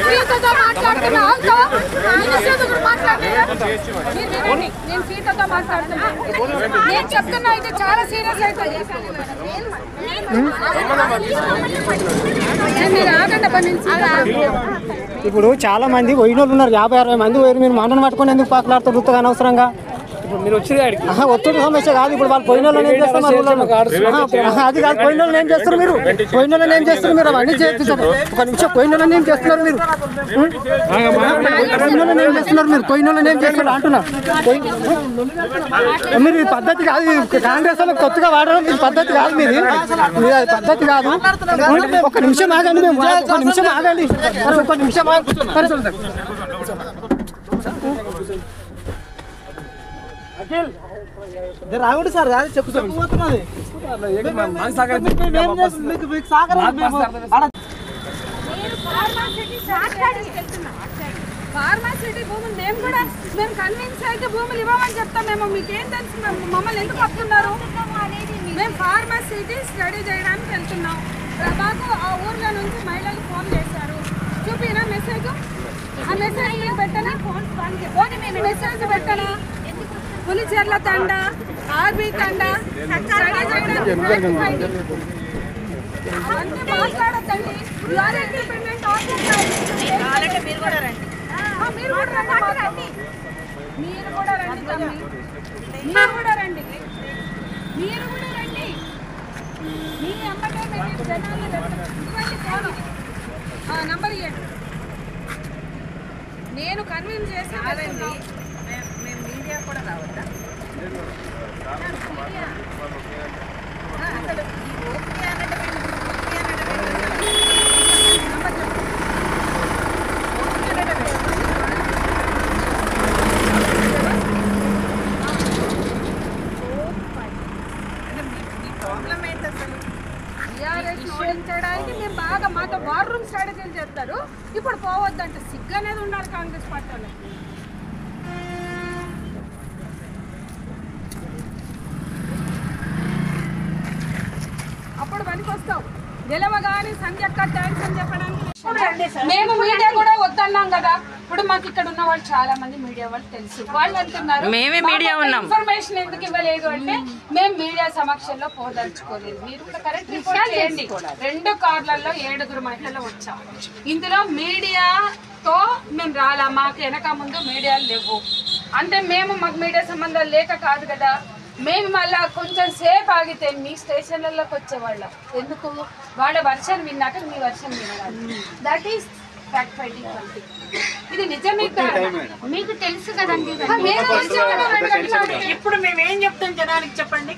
సీతతో మాట్లాడుతున్నా నేను సీతతో మాట్లాడుతున్నాను. నేను చెప్తున్నా ఇది చాలా సీరియస్ అవుతుంది. ఇప్పుడు చాలా మంది పోయినోళ్ళు ఉన్నారు, 50-60 మంది పోయి మీరు మాటను పట్టుకొని ఎందుకు పాకలాడుతూ గుర్తుగా అనవసరంగా ఒత్తిడి సమస్య కాదు. ఇప్పుడు వాళ్ళు పోయిన వాళ్ళని ఏం చేస్తారు, అది కాదు. పోయిన వాళ్ళని ఏం చేస్తారు మీరు, పోయిన వాళ్ళని ఏం చేస్తారు మీరు, అవన్నీ చేస్తున్నారు. ఒక నిమిషం, పోయిన వాళ్ళని ఏం చేస్తున్నారు మీరు, పోయిన వాళ్ళని ఏం చేస్తున్నారు మీరు, పోయిన వాళ్ళని ఏం చేస్తున్నారు అంటున్నా. మీరు ఈ పద్ధతి కాదు, కాంగ్రెస్ వాళ్ళకి కొత్తగా వాడడం ఈ పద్ధతి కాదు, మీది పద్ధతి కాదు. ఒక నిమిషం ఆగండి, మేము ఒక నిమిషం ఆగండి, ఒక నిమిషం రావుడు సార్ చెప్పుతున్నది. ఫార్మాసిటీ భూములు మేము కన్విన్స్ అయితే భూములు ఇవ్వమని చెప్తాం. మేము మీకేం తెలుసు, మమ్మల్ని ఎందుకు వస్తున్నారు? మేము ఫార్మాసిటీ స్టడీ చేయడానికి వెళ్తున్నాం. ప్రభాకు ఆ ఊర్లో నుంచి మహిళలు ఫోన్ చేశారు, చూపినా మెసేజ్. ఆ మెసేజ్ మేము పెట్టనా, మెసేజ్ పెట్టనా? పులిచెర్ల తండ, ఆర్బీ తండ అవన్నీ మాట్లాడద్దండి. మీరు కూడా రండి, మీరు కూడా రండి. మీ అమ్మటే మీరు జనాలు నంబర్ ఇవ్వండి. నేను కన్విన్స్ చేసానండి. మేము మీడియా కూడా రావద్దా? అసలు ప్రాబ్లం ఏంటి? అసలు టీఆర్ఎస్ ఓడించడానికి మేము బాగా మాతో వార్ రూమ్ స్ట్రాటజీలు చేస్తారు. ఇప్పుడు పోవద్దంటే సిగ్గు అనేది ఉండాలి కాంగ్రెస్ పార్టీలో. అప్పుడు పనికి వస్తావు, గెలవగానే సంధ్యక్క థ్యాంక్స్ అని చెప్పడానికి. మేము మీడియా కూడా వద్దన్నాం కదా. ఇప్పుడు మాకు ఇక్కడ ఉన్న వాళ్ళు చాలా మంది మీడియా వాళ్ళు తెలుసు, వాళ్ళు అంటున్నారు మేమే మీడియా ఉన్నాం, ఇన్ఫర్మేషన్ ఎందుకు ఇవ్వలేదు అంటే మేము మీడియా సమక్షంలో పోదలుచుకోలేదు. మీరు కూడా కరెక్ట్ రిపోర్ట్ చేయండి. 2 కార్లలో 7 మహిళలు వచ్చాం. ఇందులో మీడియాతో మేము రాలా, మాకు వెనక ముందు మీడియాలు లేవు. అంటే మాకు మీడియా సంబంధాలు లేక కాదు కదా. మేము మళ్ళా కొంచెం సేపు ఆగితే మీ స్టేషన్లలోకి వచ్చేవాళ్ళం. ఎందుకు? వాళ్ళ వర్షన్ విన్నాక మీ వర్షన్ వినాలి. That is fact finding committee. ఇది నిజమే మీకు తెలుసు కదండి. ఇప్పుడు మేమేం చెప్తాం జనానికి చెప్పండి.